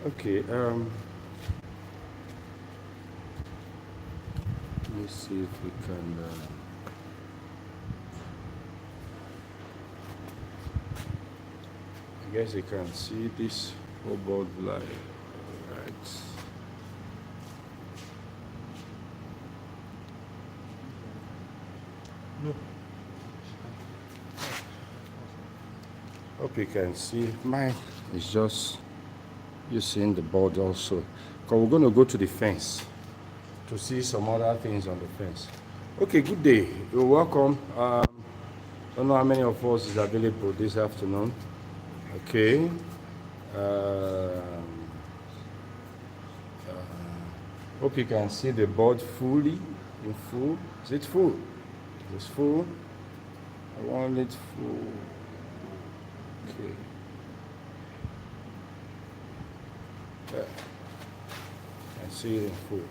Okay, let me see if we can. I guess you can see this whole board light, right? No. Hope you can see. Mine is just using the board also. Because we're going to go to the fence to see some other things on the fence. Okay, good day. You're welcome. Don't know how many of us is available this afternoon. Okay. Hope you can see the board fully, in full. Is it full? It's full. I want it full. Okay. Yeah. I see it in full.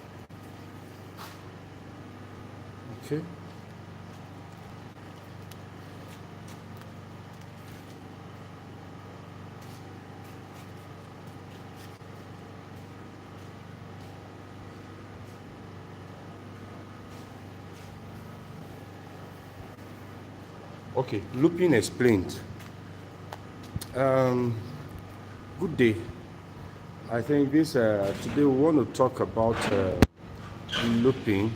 Okay. Okay, looping explained. Good day. I think this today we want to talk about looping,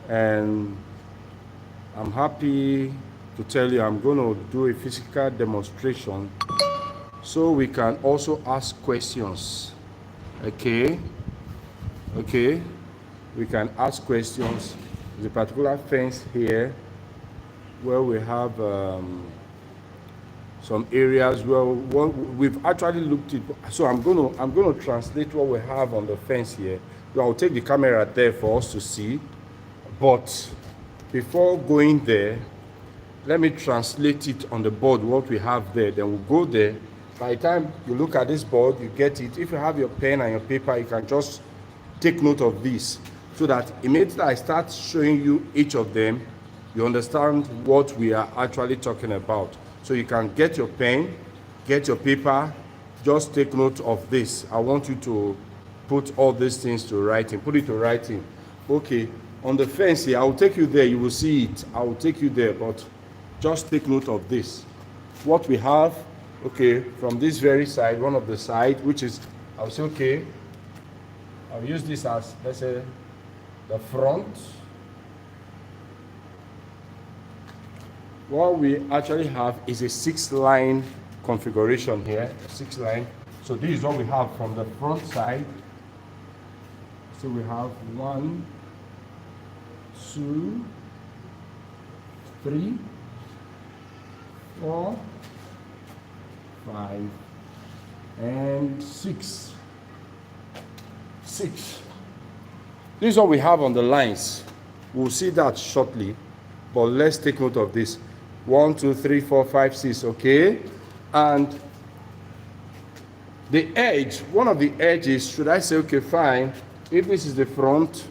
and I'm happy to tell you I'm going to do a physical demonstration so we can also ask questions. Okay, we can ask questions. There's a particular fence here where we have some areas where we've actually looked at. So I'm going to translate what we have on the fence here. I'll take the camera there for us to see. But before going there, let me translate it on the board what we have there. Then we'll go there. By the time you look at this board, you get it. If you have your pen and your paper, you can just take note of this so that immediately I start showing you each of them, you understand what we are actually talking about. So you can get your pen, get your paper, just take note of this. I want you to put all these things to writing, put it to writing. Okay, on the fence here, I will take you there, you will see it. I will take you there, but just take note of this. What we have, okay, from this very side, one of the side, which is, I'll say, okay, I'll use this as, let's say, the front. What we actually have is a 6-line configuration here, 6-line. So this is what we have from the front side. So we have 1, 2, 3, 4, 5, and 6. 6. This is what we have on the lines. We'll see that shortly, but let's take note of this. 1, 2, 3, 4, 5, 6, okay? And the edge, one of the edges, should I say, okay, fine, if this is the front,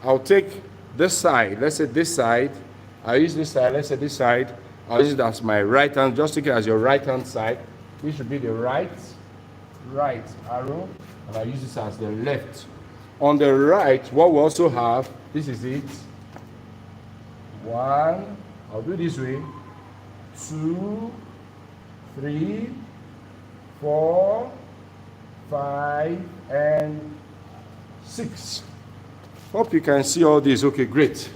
I'll take this side, let's say this side, I'll use this side, let's say this side, I'll use it as my right hand, just take it as your right hand side. This should be the right arrow, and I'll use this as the left. On the right, what we also have, this is it. 1, I'll do it this way. 2, 3, 4, 5, and 6. Hope you can see all this. Okay, great.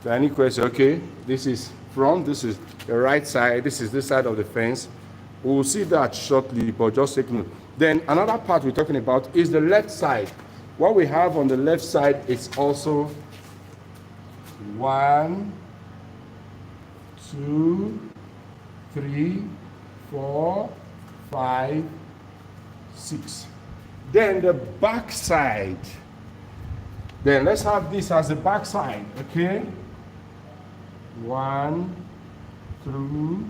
Any question? Okay, this is front, this is the right side, this is this side of the fence. We'll see that shortly, but just take note. Then another part we're talking about is the left side. What we have on the left side is also 1, 2, 3, 4, 5, 6. Then the back side. Then let's have this as the back side, okay? 1, 2,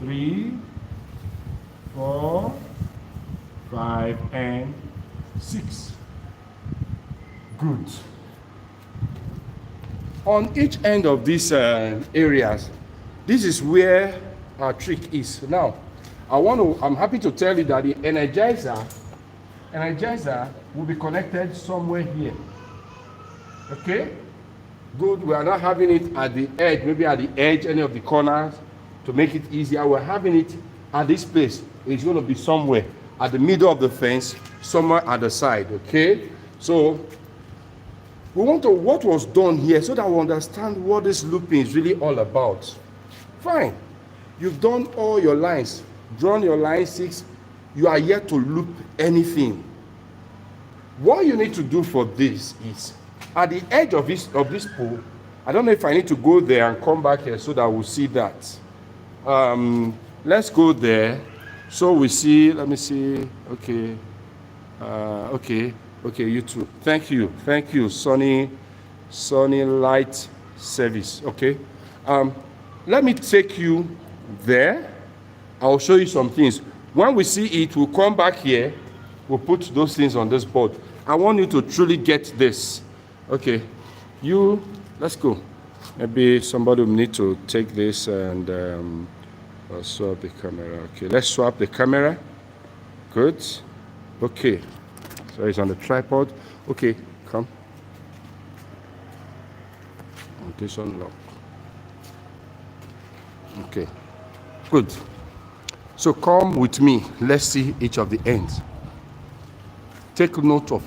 3, 4, 5, and 6. Good. On each end of these areas, this is where our trick is. Now, I'm happy to tell you that the Energizer Energizer will be connected somewhere here. Okay? Good. We are not having it at the edge, maybe at the edge, any of the corners, to make it easier. We're having it at this place. It's going to be somewhere at the middle of the fence, somewhere at the side. Okay? So we want to what was done here so that we understand what this looping is really all about. Fine. You've done all your lines, drawn your line 6. You are yet to loop anything. What you need to do for this is at the edge of this pool. I don't know if I need to go there and come back here so that we'll see that. Let's go there so we see. Let me see. Okay. Okay, you too. Thank you, Sunny Light Service. Okay. Let me take you there. I'll show you some things. When we see it, we'll come back here. We'll put those things on this board. I want you to truly get this. Okay, let's go. Maybe somebody will need to take this and swap the camera. Okay, let's swap the camera. Good. Okay, so it's on the tripod. Okay, come. This unlock. Okay, good. So come with me. Let's see each of the ends. Take note of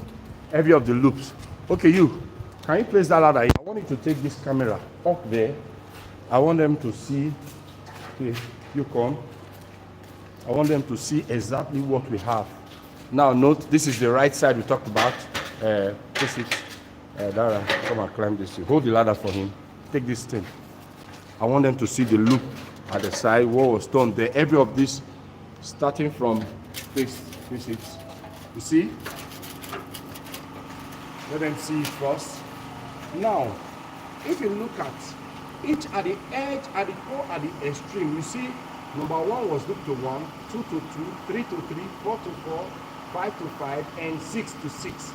every of the loops. Okay, can you place that ladder? I want you to take this camera up there. I want them to see. Okay, you come. I want them to see exactly what we have. Now note, this is the right side we talked about. Place it. Dara, come and climb this thing. Hold the ladder for him. Take this thing. I want them to see the loop at the side, what was done there. Every of this, starting from this it. You see? Let them see it first. Now, if you look at each at the edge, at the core, at the extreme, you see number 1 was looped to 1, 2 to 2, 3 to 3, 4 to 4, 5 to 5, and 6 to 6.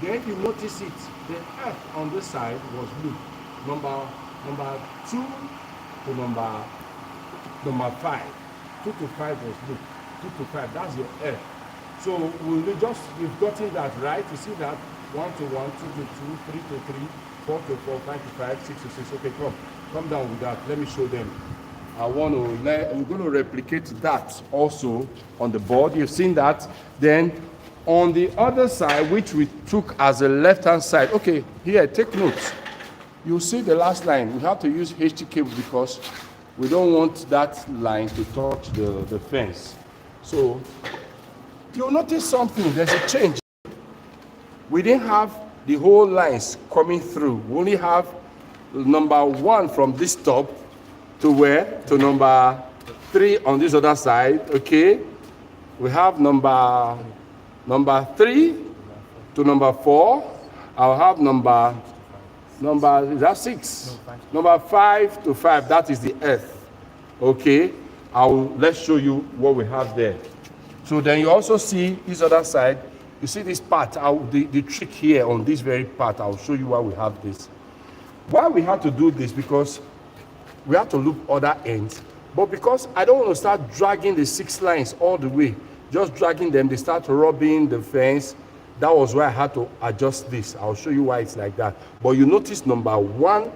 Then if you notice it, the earth on this side was looped. Number 2 to number 5. 2 to 5 was looped. 2 to 5, that's your earth. So we've gotten that right. You see that 1 to 1, 2 to 2, 3 to 3, 4 to 4, 5 to 5, 6 to 6. Okay, come down with that. Let me show them. I'm going to replicate that also on the board. You've seen that. Then on the other side, which we took as a left-hand side. Okay, here, take notes. You see the last line. We have to use HT cable because we don't want that line to touch the fence. So you'll notice something. There's a change. We didn't have the whole lines coming through. We only have number 1 from this top to where? To number 3 on this other side. Okay. We have number 3 to number 4. I'll have number is that 6? No, number 5 to 5. That is the earth. Okay. Let's show you what we have there. So then you also see this other side. You see this part, the trick here on this very part, I'll show you why we have this. Why we had to do this, because we have to loop other ends. But because I don't want to start dragging the 6 lines all the way, just dragging them, they start rubbing the fence. That was why I had to adjust this. I'll show you why it's like that. But you notice number 1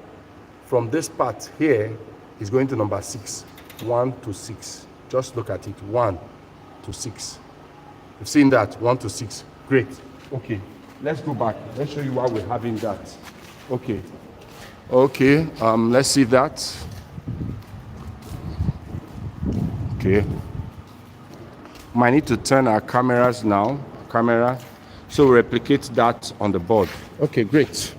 from this part here is going to number 6. 1 to 6. Just look at it. 1 to 6. You've seen that? 1 to 6. Great. Okay. Let's go back. Let's show you why we're having that. Okay. Okay. Let's see that. Okay. Might need to turn our cameras now. Camera. So replicate that on the board. Okay, great.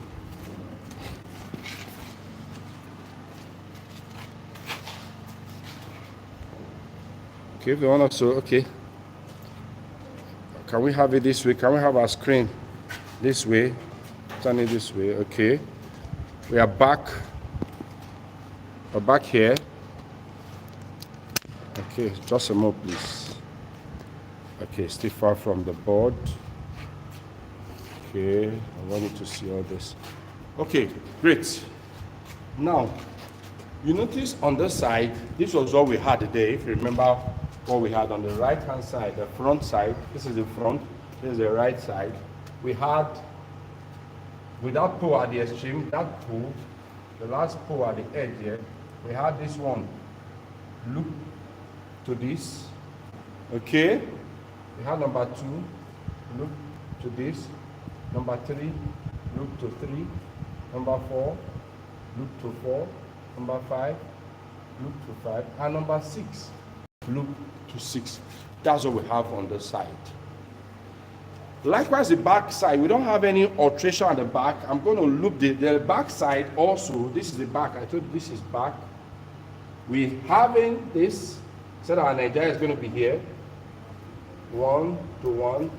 Okay, the one also, okay. Can we have it this way? Can we have our screen this way? Turn it this way, okay. We are back. We're back here. Okay, just a moment, please. Okay, stay far from the board. Okay, I want you to see all this. Okay, great. Now, you notice on this side, this was what we had today. If you remember what we had on the right-hand side, the front side, this is the front. This is the right side. We had, with that pole at the extreme, that pole, the last pole at the edge here, we had this one loop to this. Okay? We had number 2, loop to this. Number 3, loop to 3. Number 4, loop to 4. Number 5, loop to 5. And number 6, loop to 6. That's what we have on the side. Likewise, the back side, we don't have any alteration at the back. I'm going to loop the back side also. This is the back. I told you this is back. We having this, so that our Energizer is going to be here. 1 to 1,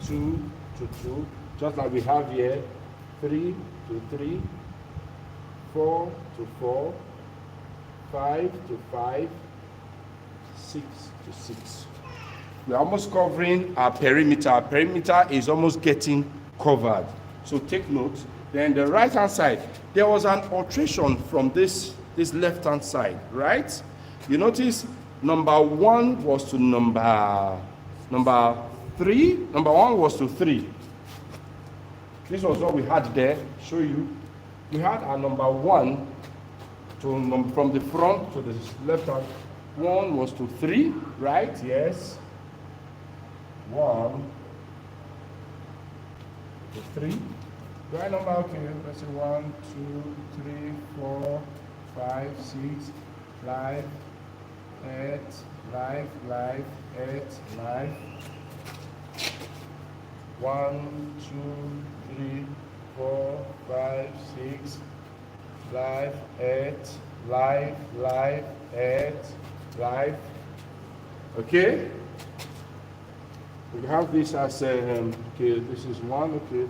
2 to 2, just like we have here. 3 to 3, 4 to 4, 5 to 5, 6 to 6. We're almost covering our perimeter. Our perimeter is almost getting covered. So take note. Then the right hand side, there was an alteration from this left hand side, right? You notice number 1 was to number 3. Number 1 was to 3. This was what we had there. Show you. We had our number 1 to from the front to the left hand. 1 was to 3, right? Yes. 1 to 3. Right number, okay, let's say 1, 2, 3, 4, 5, 6, live, 8, live, 8, live. 1, 2, 3, 4, 5, 6, live, 8, live, 8, live. Okay? We have this as okay, this is 1, okay.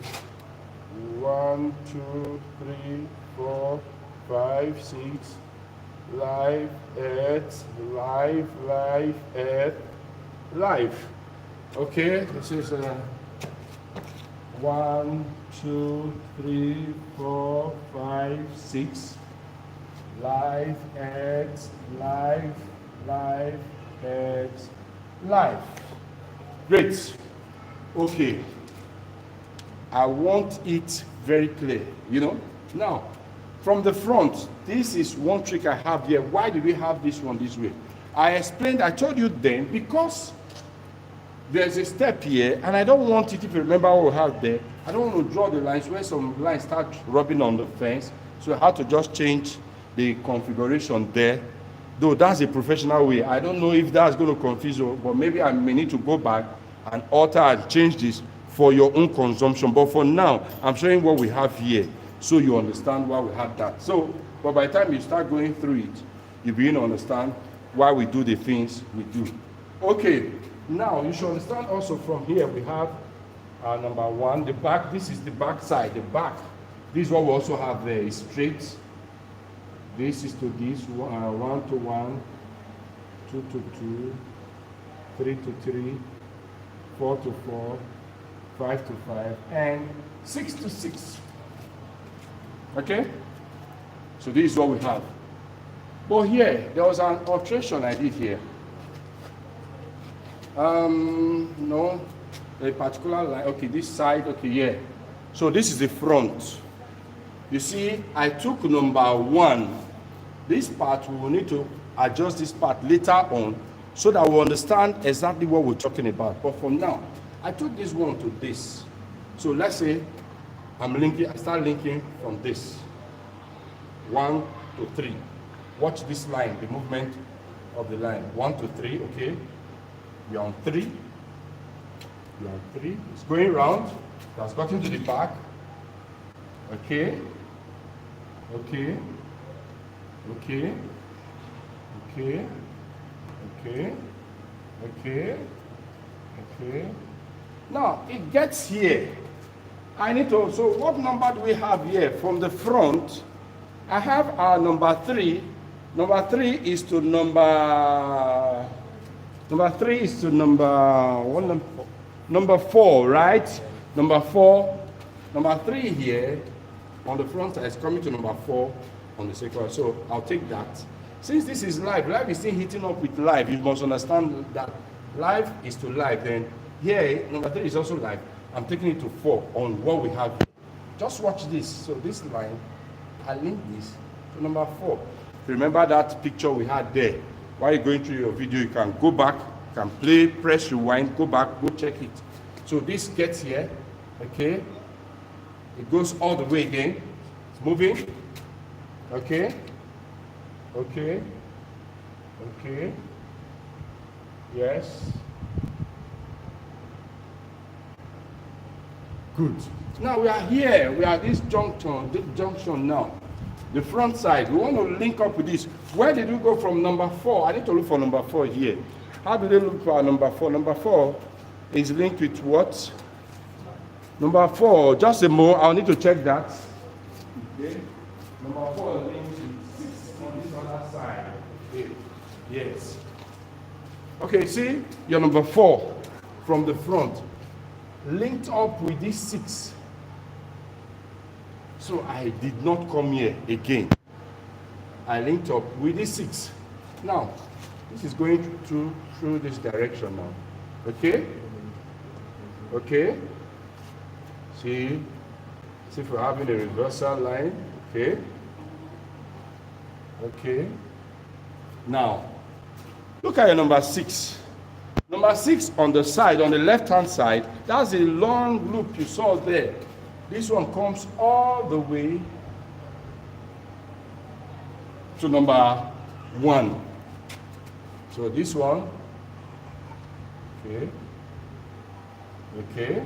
1, 2, 3, 4, 5, 6, live, 8, live, 8, live. Okay, this is 1, 2, 3, 4, 5, 6, live, 8, live, 8, live. Great. Okay. I want it very clear, you know. Now, from the front, this is one trick I have here. Why do we have this one this way? I explained, I told you then, because there's a step here, and I don't want it, if you remember what we have there, I don't want to draw the lines where some lines start rubbing on the fence. So I had to just change the configuration there. Though that's a professional way. I don't know if that's going to confuse you, but maybe I may need to go back and alter and change this for your own consumption. But for now, I'm showing what we have here, so you understand why we have that. So, but by the time you start going through it, you begin to understand why we do the things we do. Okay, now you should understand also from here we have number 1, the back. This is the back side, the back. This is what we also have there, is straight. This is to this, 1 to 1, 2 to 2, 3 to 3, 4 to 4, 5 to 5, and 6 to 6. Okay? So this is what we have. But here, there was an alteration I did here. No, a particular line. Okay, this side, okay, yeah. So this is the front. You see, I took number 1. This part, we will need to adjust this part later on so that we understand exactly what we're talking about. But for now, I took this one to this. So let's say I start linking from this. 1 to 3. Watch this line, the movement of the line. 1 to 3, okay? We're on 3. We're on 3. It's going round. That's gotten to the back. Okay. Okay. Okay. Okay. Okay. Okay. Okay. Now it gets here. I need to, so what number do we have here? From the front, I have our number 3. Number 3 is to number 4, right? Number 4. Number 3 here on the front side is coming to number 4 on the second. So I'll take that. Since this is live is still hitting up with live. You must understand that live is to live. Then Here, number 3 is also live. I'm taking it to 4 on what we have here. Just watch this. So this line, I link this to number 4. Remember that picture we had there? While you're going through your video, you can go back, you can play, press rewind, go back, go check it. So this gets here, okay? It goes all the way again. It's moving. Okay? Okay? Okay? Yes? Good. Now we are here. We are at this junction now. The front side. We want to link up with this. Where did we go from number 4? I need to look for number 4 here. How do they look for our number 4? Number 4 is linked with what? Number 4, just a moment. I'll need to check that. Okay. Number 4 is linked with 6 on this other side. Okay. Yes. Okay, see? Your number 4 from the front. Linked up with this 6. So I did not come here again. I linked up with this 6. Now, this is going through this direction now. Okay? Okay? See if we're having a reversal line. Okay? Okay? Now, look at your number 6. Number 6 on the side, on the left-hand side, that's a long loop you saw there. This one comes all the way to number 1. So this one, okay, okay.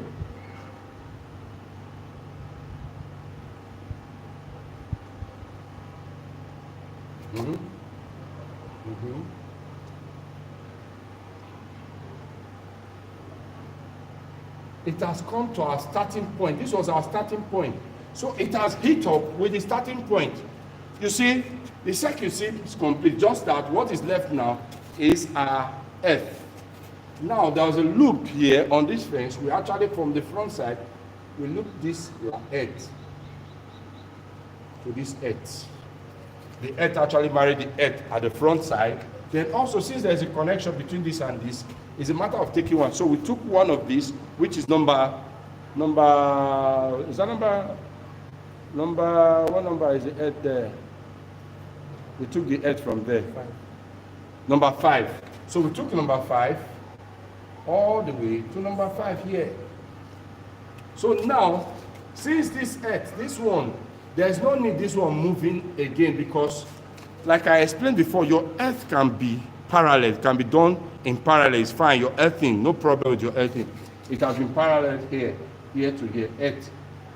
Mm-hmm. Mm-hmm. It has come to our starting point. This was our starting point. So it has hit up with the starting point. You see, the circuit is complete. Just that what is left now is our F. Now there's a loop here on this fence. We actually, from the front side, we loop this earth to this earth. The earth actually married the earth at the front side. Then also, since there's a connection between this and this, it's a matter of taking one. So we took one of these, which is number, is that what number is the earth there? We took the earth from there. 5. Number 5. So we took number 5 all the way to number 5 here. So now, since this earth, this one, there's no need this one moving again, because like I explained before, your earth can be parallel. It can be done in parallel. It's fine. Your earthing, no problem with your earthing. It has been parallel here to here. Earth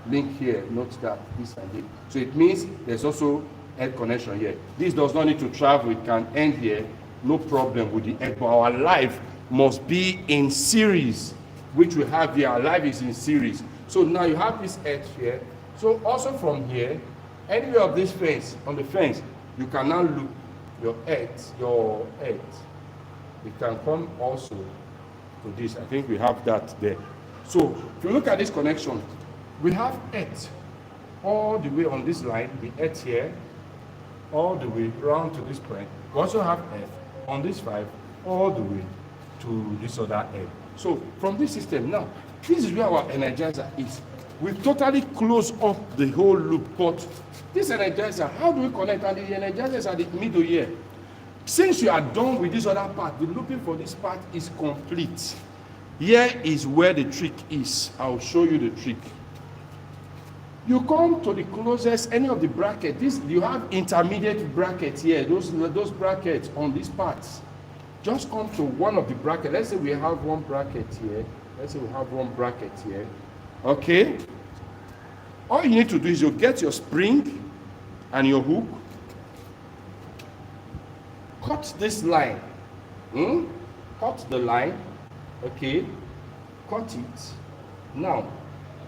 link here. Note that this and this. So it means there's also earth connection here. This does not need to travel. It can end here. No problem with the earth. But our life must be in series, which we have here. Our life is in series. So now you have this earth here. So also from here, anywhere of this fence, on the fence, you can now look your earth. It can come also to this. I think we have that there. So if you look at this connection, we have earth all the way on this line, the earth here, all the way round to this point. We also have earth on this 5, all the way to this other earth. So from this system now, this is where our energizer is. We've totally closed up the whole loop, but this energizer, how do we connect? And the energizer is at the middle here. Since you are done with this other part, the looping for this part is complete. Here is where the trick is. I'll show you the trick. You come to the closest, any of the brackets. This, you have intermediate brackets here, those brackets on these parts. Just come to one of the brackets. Let's say we have one bracket here. Okay? All you need to do is you get your spring and your hook. Cut this line. Cut the line. Okay? Cut it. Now,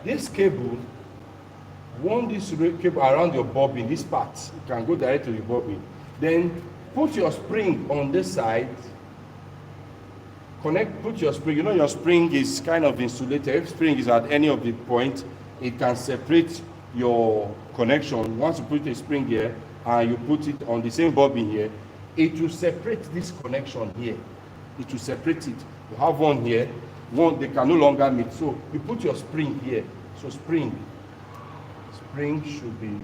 this cable, wound this cable around your bobbin, this part. You can go direct to the bobbin. Then put your spring on this side. Put your spring. You know your spring is kind of insulated. If spring is at any of the points, it can separate your connection. Once you put a spring here and you put it on the same bobbin here, it will separate this connection here. It will separate it. You have one here. One, they can no longer meet. So you put your spring here. So spring should be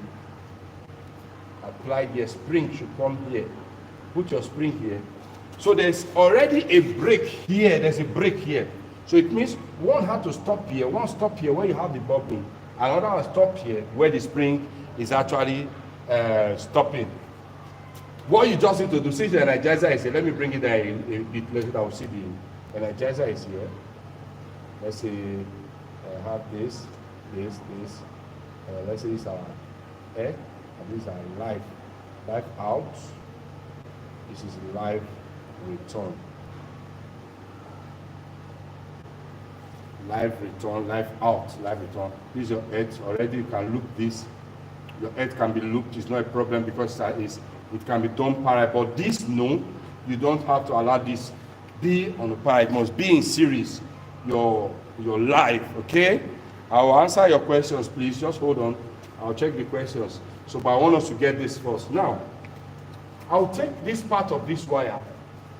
applied here. Spring should come here. Put your spring here. So there's already a break here. There's a break here. So it means one had to stop here. One stop here where you have the bobbin. Another one stop here where the spring is actually stopping. What you just need to do, since the Energizer is here, let me bring it there a bit later. I will see the Energizer is here. Let's say I have this. Let's say this is our air, and this is our live out. This is live return. Live return, live out, live return. This is your earth. Already you can loop this. Your earth can be looped. It's not a problem because it can be done parallel. But this, no, you don't have to allow this be on the parallel. It must be in series. Your live, okay? I will answer your questions, please. Just hold on. I'll check the questions. So, but I want us to get this first. Now, I'll take this part of this wire.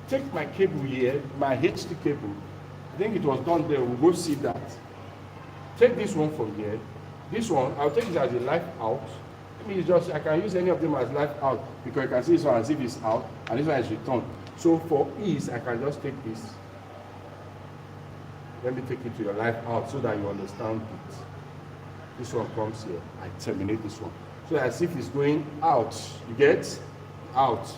Take my cable here, my HT cable. I think it was done there. We'll go see that. Take this one from here. This one, I'll take it as a live out. I mean, I can use any of them as live out because you can see this one as if it's out and this one is return. So for ease, I can just take this. Let me take it to your live out so that you understand it. This one comes here. I terminate this one. So as if it's going out. You get? Out.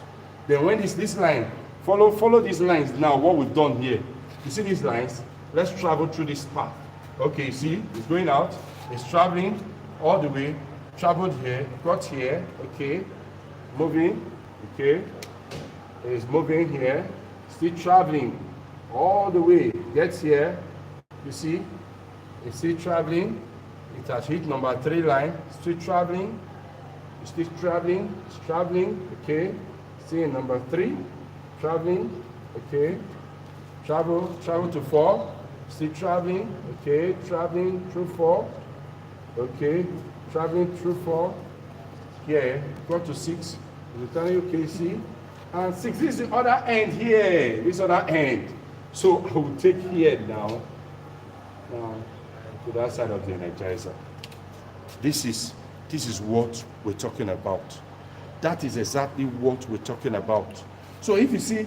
Then when this line, follow these lines now, what we've done here. You see these lines? Let's travel through this path. Okay, you see, it's going out. It's traveling all the way. Traveled here, got here, okay. Moving, okay. It's moving here. Still traveling all the way. Gets here. You see? It's still traveling. It has hit number 3 line. Still traveling. It's still traveling. It's traveling, okay. Still number 3. Traveling, okay. Travel to 4. Still traveling, okay. Traveling through 4. Okay. Traveling through 4. Here, go to 6. Returning, okay, see? And 6, this is the other end here. This other end. So I will take here now to that side of the Energizer. This is what we're talking about. That is exactly what we're talking about. So if you see,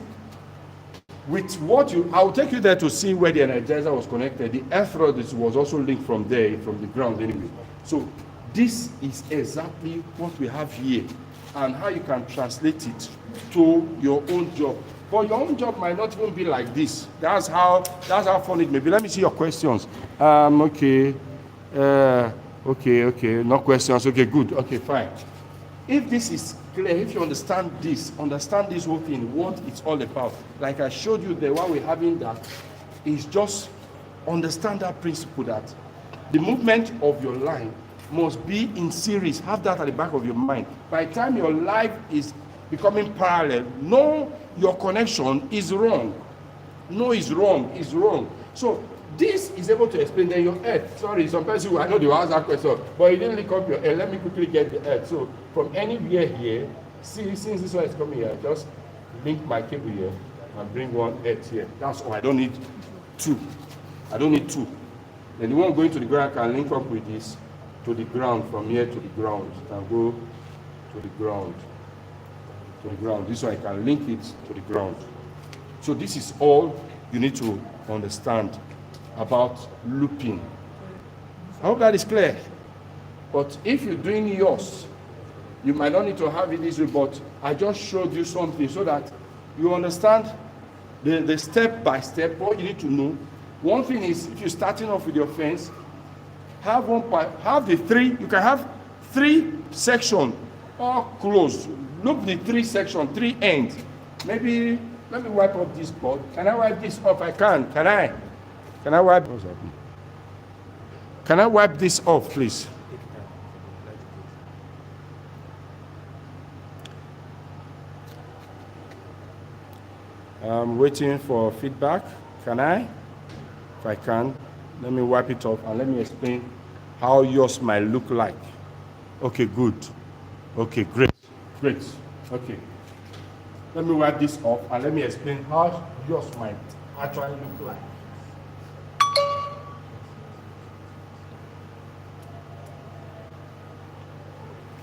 with what I'll take you there to see where the Energizer was connected. The earth rod was also linked from there, from the ground anyway. So this is exactly what we have here and how you can translate it to your own job. But your own job might not even be like this. That's how fun it may be. Let me see your questions. Okay. Okay. No questions. Okay, good. Okay, fine. If this is clear, if you understand this whole thing, what it's all about. Like I showed you the one we're having that is just understand that principle that the movement of your line must be in series. Have that at the back of your mind. By the time your life is becoming parallel, know your connection is wrong. No, is wrong. Is wrong. So this is able to explain that your earth. Sorry, some person I know they will ask that question, but you didn't link up your earth. Let me quickly get the earth. So from anywhere here, see, since this one is coming here, just link my cable here and bring one earth here. That's all. I don't need 2. I don't need 2. Then the one going to the ground can link up with this to the ground, from here to the ground. You can go to the ground. To the ground. This one I can link it to the ground. So this is all you need to understand about looping. I hope that is clear. But if you're doing yours, you might not need to have it this way, but I just showed you something so that you understand the step by step, what you need to know. One thing is, if you're starting off with your fence, have the 3, you can have 3 sections all close. Loop the 3 sections, 3 ends. Maybe, let me wipe up this board. Can I wipe this off? I can. Can I? Can I wipe? What's happening? Can I wipe this off, please? I'm waiting for feedback. Can I? If I can, let me wipe it off and let me explain how yours might look like. Okay, good. Okay, great. Okay. Let me wipe this off and let me explain how yours might actually look like.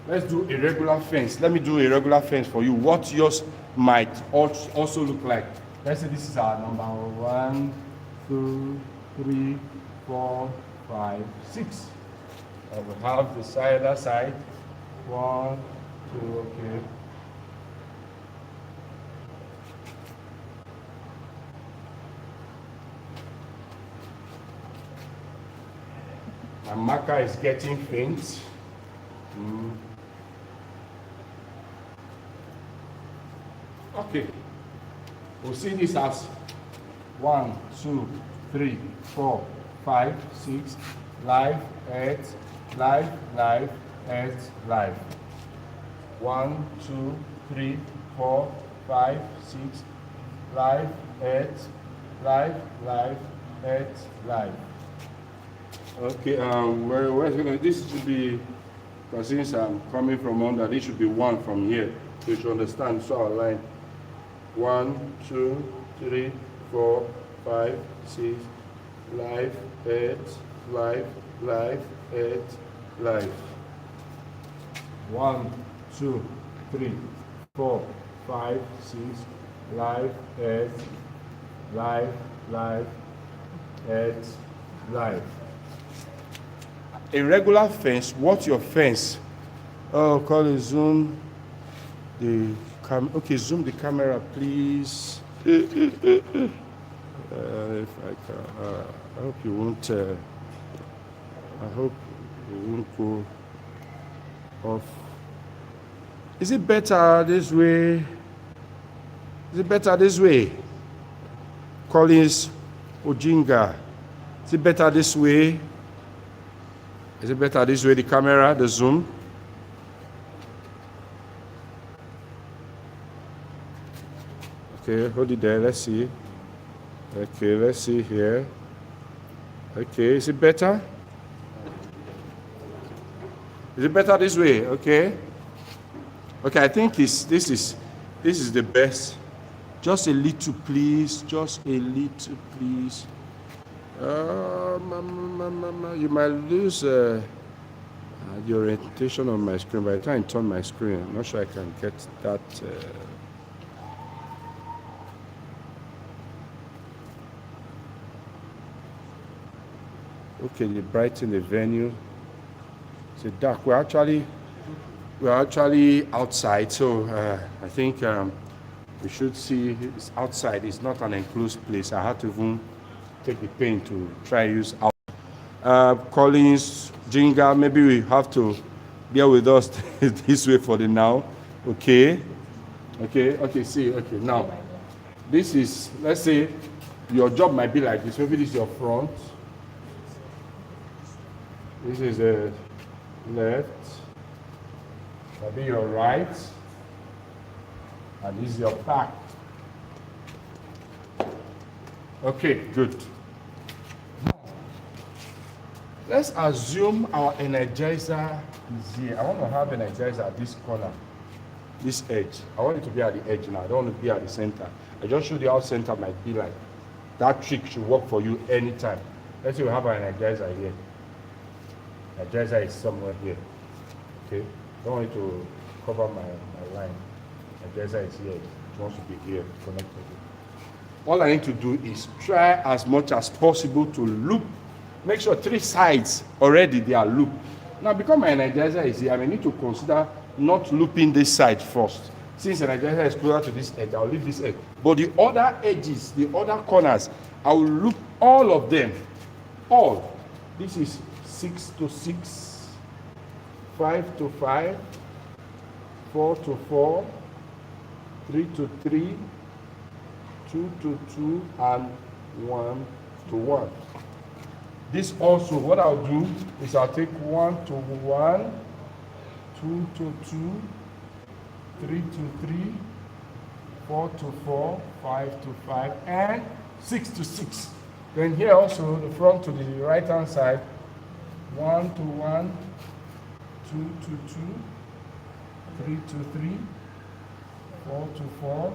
let's do a regular fence. Let me do a regular fence for you. What yours might also look like. Let's say this is our number 1, 2, 3, 4, 5, 6. And we have the other side. 1, 2, okay. My marker is getting faint. Okay. We'll see this as 1, 2, 3, 4, 5, 6, live, 8, live, live, 8, live. 1, 2, 3, 4, 5, 6, live, 8, live, live, 8, live. Okay, where's gonna, this should be, because since I'm coming from under, this should be 1 from here. So you should understand, so our line. 1, 2, 3, 4, 5, 6, live, 8, live, live, 8, live. 1, 2, 3, 4, 5, 6, live, 8, live, live, 8, live. A regular fence, what's your fence? Oh, call it zoom the okay, zoom the camera, please. If I can, I hope you won't. I hope you won't go off. Is it better this way? Is it better this way? Collins Ojinga. Is it better this way? Is it better this way? The camera, the zoom. Okay, hold it there. Let's see. Okay, let's see here. Okay, is it better? Is it better this way? Okay. Okay, I think this is the best. Just a little, please. Just a little, please. You might lose the orientation on my screen. By the time I turn my screen, I'm not sure I can get that. Okay, they brighten the venue. It's dark. We're actually outside, so I think we should see it's outside. It's not an enclosed place. I had to even take the pain to try use out. Collins, Jinga, maybe we have to bear with us this way for the now. Okay. See, okay, now this is, let's say your job might be like this. Maybe this is your front. This is a left. Maybe your right. And this is your back. Okay, good. Let's assume our Energizer is here. I want to have Energizer at this corner, this edge. I want it to be at the edge now. I don't want it to be at the center. I just showed you how center might be like. That trick should work for you anytime. Let's say we have an Energizer here. Energizer is somewhere here. Okay? Don't want it to cover my line. Energizer is here. It wants to be here, connected. All I need to do is try as much as possible to loop. Make sure 3 sides already they are looped. Now, because my Energizer is here, I may need to consider not looping this side first. Since Energizer is closer to this edge, I'll leave this edge. But the other edges, the other corners, I will loop all of them. All. This is 6 to 6, 5 to 5, 4 to 4, 3 to 3, 2 to 2, and 1 to 1. This also, what I'll do is I'll take 1 to 1, 2 to 2, 3 to 3, 4 to 4, 5 to 5, and 6 to 6. Then here also, the front to the right hand side, 1 to 1, 2 to 2, 3 to 3, 4 to 4,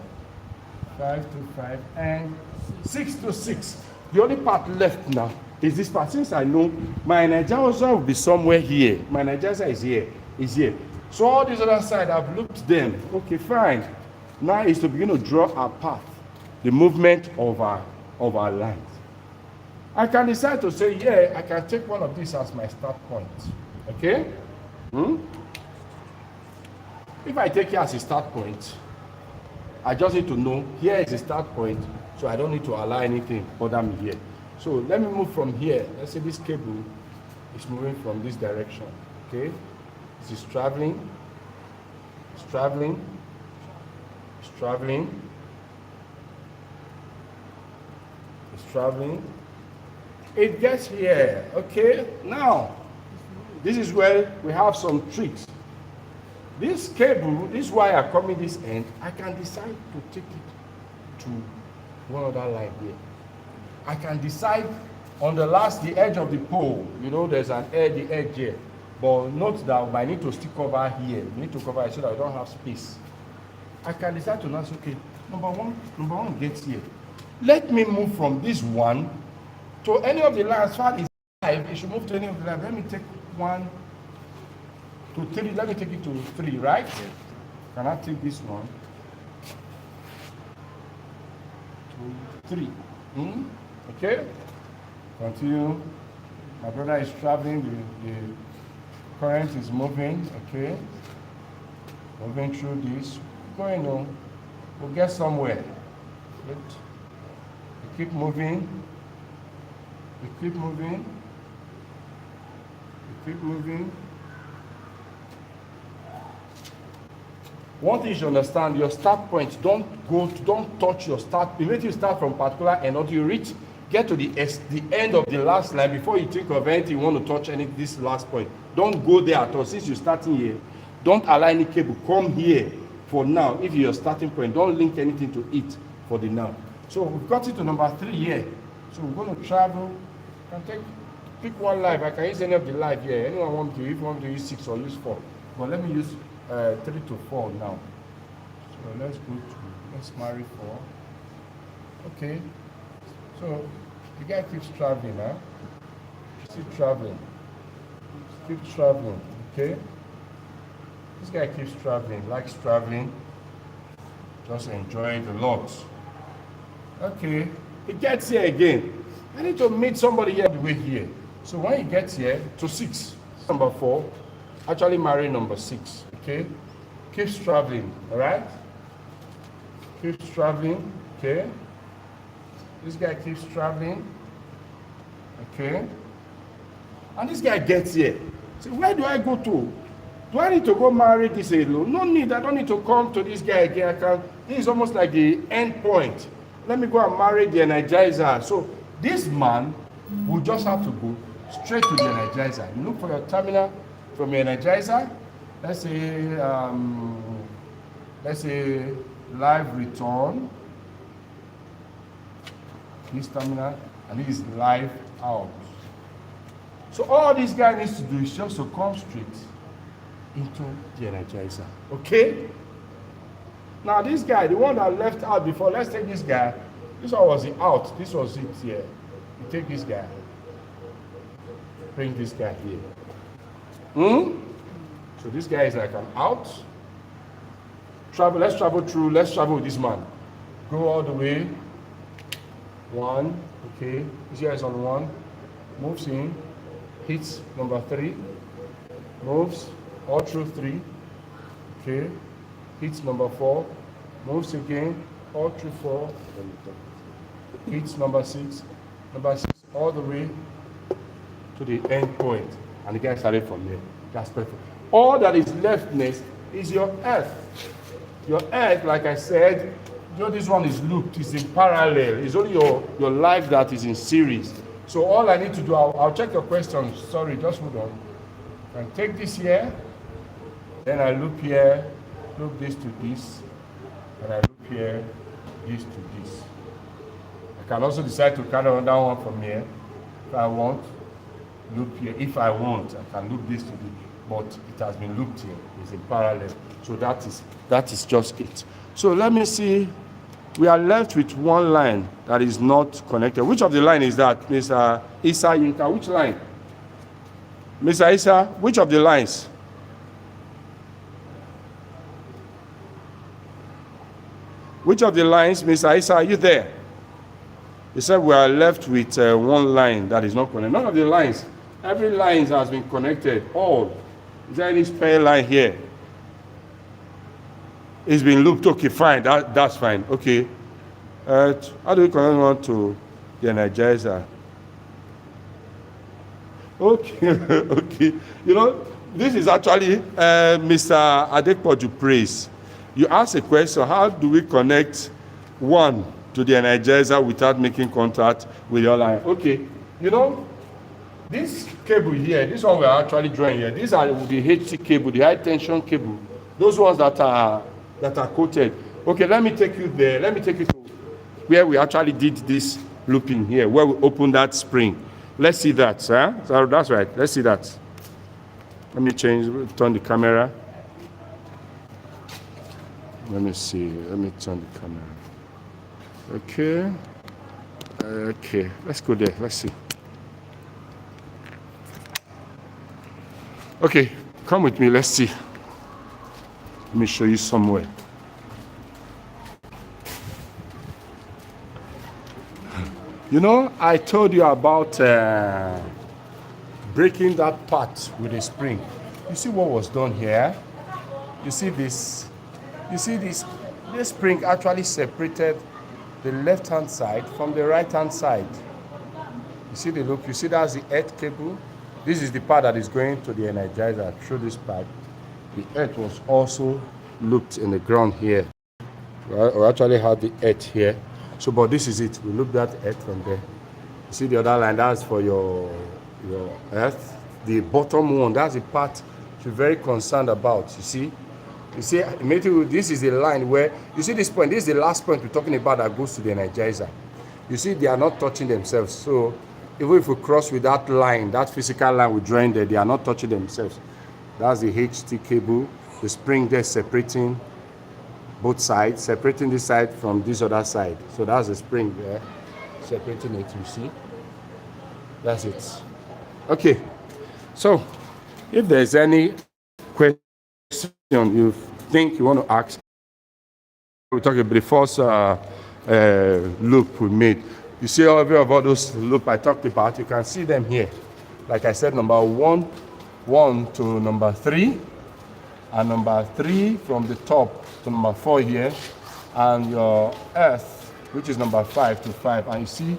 5 to 5, and 6 to 6. The only part left now is this part. Since I know my Energizer will be somewhere here, my Energizer is here, So all this other side, I've looped them. Okay, fine. Now is to begin to draw our path, the movement of our lines. I can decide to say, yeah, I can take one of these as my start point. Okay? If I take here as a start point, I just need to know here is the start point, so I don't need to allow anything bother me here. So let me move from here. Let's say this cable is moving from this direction. Okay? This is traveling, it's traveling, it's traveling, it's traveling. It gets here, okay? Now, this is where we have some tricks. This cable, this wire coming this end, I can decide to take it to one other line here. I can decide on the edge of the pole, you know, there's the edge here. But note that I need to stick over here. We need to cover it so that I don't have space. I can decide to now say, okay, number one gets here. Let me move from this one to any of the lines. As far as 5, it should move to any of the lines. Let me take 1 to 3. Let me take it to 3, right? Can I take this one to 3? Okay. Continue. My brother is traveling. The current is moving. Okay. Moving through this. Going on. We'll get somewhere. Good. We keep moving. We keep moving. We keep moving. One thing you should understand, your start point, don't touch your start. Immediately you start from particular end until you get to the end of the last line before you think of anything you want to touch this last point. Don't go there at all. Since you're starting here, don't allow any cable come here for now. If you're starting point, don't link anything to it for the now. So we've got it to number 3 here. So we're going to travel. You can pick one live. I can use any of the live here. Anyone want to, if you want to use 6 or use 4. But let me use 3 to 4 now. So let's marry 4. Okay. So the guy keeps traveling, huh? Keep traveling. Keep traveling. Okay. This guy keeps traveling, likes traveling, just enjoying a lot. Okay. He gets here again. I need to meet somebody here the way here. So when he gets here to 6, number 4, actually marry number 6. Okay, keeps traveling, all right? Keeps traveling, okay? This guy keeps traveling, okay? And this guy gets here. So where do I go to? Do I need to go marry this alone? No need, I don't need to come to this guy again. This is almost like the end point. Let me go and marry the Energizer. So this man will just have to go straight to the Energizer. You look for your terminal from your Energizer. Let's say live return. This terminal, and this is live out. So all this guy needs to do is just to come straight into the Energizer. Okay? Now this guy, the one that left out before, let's take this guy. This one was the out. This was it here. You take this guy. Bring this guy here. So this guy is like an out. Let's travel with this man. Go all the way. 1, okay. This guy is on 1. Moves in. Hits number 3. Moves all through 3. Okay. Hits number 4. Moves again. All through 4. Hits number 6. Number 6 all the way to the end point. And the guy started from here. That's perfect. All that is left next is your earth. Your earth, like I said, you know, this one is looped, it's in parallel. It's only your life that is in series. So all I need to do, I'll check your questions. Sorry, just hold on. I take this here, then I loop here, loop this to this, and I loop here, this to this. I can also decide to carry on that one from here. If I want, loop here. If I want, I can loop this to this. But it has been looped here. It's in parallel. So that is just it. So let me see. We are left with one line that is not connected. Which of the line is that, Mr. Isa Yinka? Which line? Mr. Isa, which of the lines? Which of the lines, Mr. Isa, are you there? He said we are left with one line that is not connected. None of the lines. Every line has been connected. All. Is there any spare line here? It's been looped. Okay, fine. That's fine. Okay. How do we connect one to the Energizer? Okay. Okay. You know, this is actually Mr. Adekpoju praise. You ask a question, how do we connect one to the Energizer without making contact with your line? Okay. You know, this cable here, this one we're actually drawing here, these are the HT cable, the high tension cable. Those ones that are coated. Okay, let me take you there. Let me take you to where we actually did this looping here, where we opened that spring. Let's see that, sir. So that's right. Let's see that. Let me turn the camera. Let me see. Let me turn the camera. Okay. Okay. Let's go there. Let's see. Okay. Come with me. Let's see. Let me show you somewhere. You know, I told you about breaking that part with a spring. You see what was done here? You see this? You see this? This spring actually separated the left-hand side from the right-hand side. You see the loop? You see that's the earth cable? This is the part that is going to the Energizer through this pipe. The earth was also looped in the ground here. We actually had the earth here. So, but this is it. We loop that earth from there. You see the other line, that's for your earth. The bottom one, that's the part you're very concerned about. You see, immediately this is the line where, you see this point, this is the last point we're talking about that goes to the Energizer. You see, they are not touching themselves. So, even if we cross with that line, that physical line we drawing there, they are not touching themselves. That's the HT cable, the spring there separating both sides, separating this side from this other side. So that's the spring there, separating it, you see. That's it. Okay, so if there's any question you think you want to ask, we'll talk about the first loop we made. You see every of all those loops I talked about, you can see them here. Like I said, number 1 to number 3, and number 3 from the top to number 4 here, and your earth, which is number 5 to 5. And you see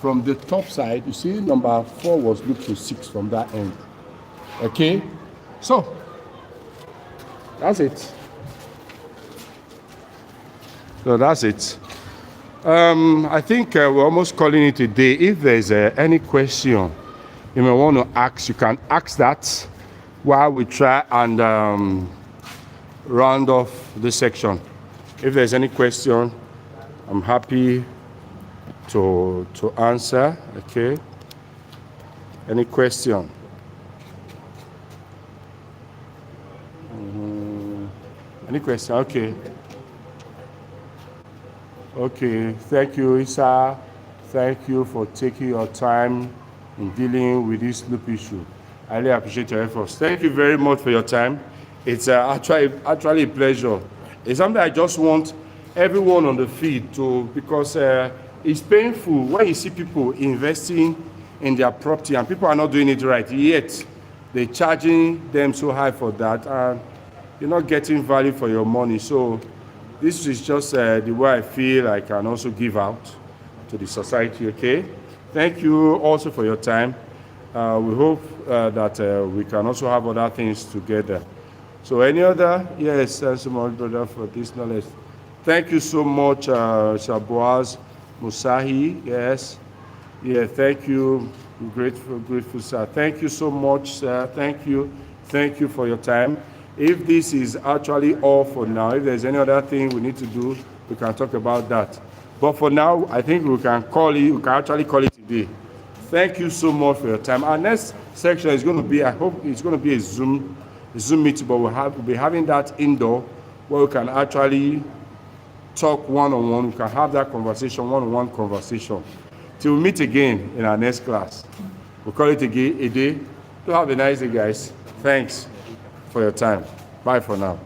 from the top side, you see number 4 was looped to 6 from that end. Okay, so that's it. So that's it. I think we're almost calling it a day. If there's any question you may want to ask, you can ask that while we try and round off this section. If there's any question, I'm happy to answer. Okay. Any question? Any question? Okay. Okay. Thank you, Isa. Thank you for taking your time in dealing with this loop issue. I really appreciate your efforts. Thank you very much for your time. It's actually a pleasure. It's something I just want everyone on the feed to, because it's painful when you see people investing in their property and people are not doing it right, yet they're charging them so high for that and you're not getting value for your money. So this is just the way I feel I can also give out to the society, okay? Thank you also for your time. We hope that we can also have other things together. So any other? Yes, thanks so much, brother, for this knowledge. Thank you so much, Shaboaz Musahi. Yes. Yeah, thank you. I'm grateful, sir. Thank you so much, sir. Thank you. Thank you for your time. If this is actually all for now, if there's any other thing we need to do, we can talk about that. But for now, I think we can actually call it today. Thank you so much for your time. Our next section is going to be, I hope it's going to be a Zoom meeting, but we'll be having that indoor where we can actually talk one-on-one. We can have that conversation, one-on-one conversation. Till we meet again in our next class. We'll call it a day. Do have a nice day, guys. Thanks for your time. Bye for now.